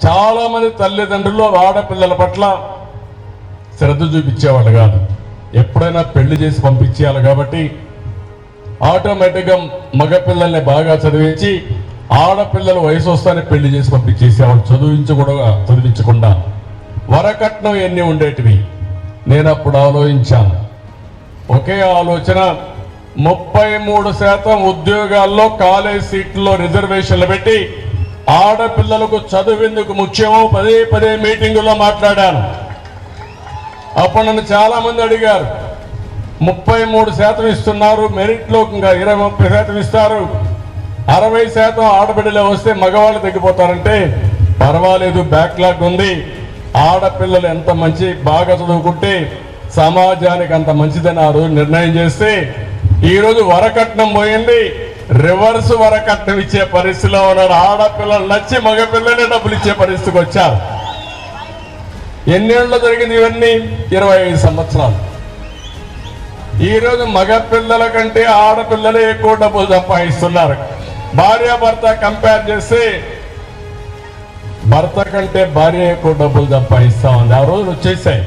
చాలా మంది తల్లిదండ్రులు ఆడపిల్లల పట్ల శ్రద్ధ చూపించేవాళ్ళు కాదు. ఎప్పుడైనా పెళ్లి చేసి పంపించేయాలి కాబట్టి ఆటోమేటిక్గా మగపిల్లల్ని బాగా చదివించి ఆడపిల్లల వయసు వస్తానే పెళ్లి చేసి పంపించేసేవాళ్ళు, చదివించకుండా. వరకట్నం ఎన్ని ఉండేటివి నేను అప్పుడు ఆలోచించాను. ఒకే ఆలోచన, 33% ఉద్యోగాల్లో కాలేజ్ సీట్లలో రిజర్వేషన్లు పెట్టి ఆడపిల్లలకు చదువెందుకు ముఖ్యమో పదే మీటింగుల్లో మాట్లాడాను. అప్పుడు నన్ను చాలా మంది అడిగారు, 33% ఇస్తున్నారు, మెరిట్లో ఇంకా 20-30% ఇస్తారు, 60% ఆడబిడ్డలే వస్తే మగవాళ్ళు తగ్గిపోతారంటే పర్వాలేదు, బ్యాక్లాగ్ ఉంది. ఆడపిల్లలు ఎంత బాగా చదువుకుంటే సమాజానికి అంత మంచిదని ఆ రోజు నిర్ణయం చేస్తే ఈరోజు వరకట్నం పోయింది, రివర్స్ వరకట్నం ఇచ్చే పరిస్థితిలో ఉన్నారు. ఆడపిల్లలు నచ్చి మగపిల్లలే డబ్బులు ఇచ్చే పరిస్థితికి వచ్చారు. ఎన్నేళ్ళు జరిగింది ఇవన్నీ? 25 సంవత్సరాలు. ఈరోజు మగపిల్లల కంటే ఆడపిల్లలే ఎక్కువ డబ్బులు సంపాదిస్తున్నారు. భార్యాభర్త కంపేర్ చేస్తే భర్త కంటే భార్య ఎక్కువ డబ్బులు సంపాదిస్తా ఉంది. ఆ రోజులు వచ్చేసాయి.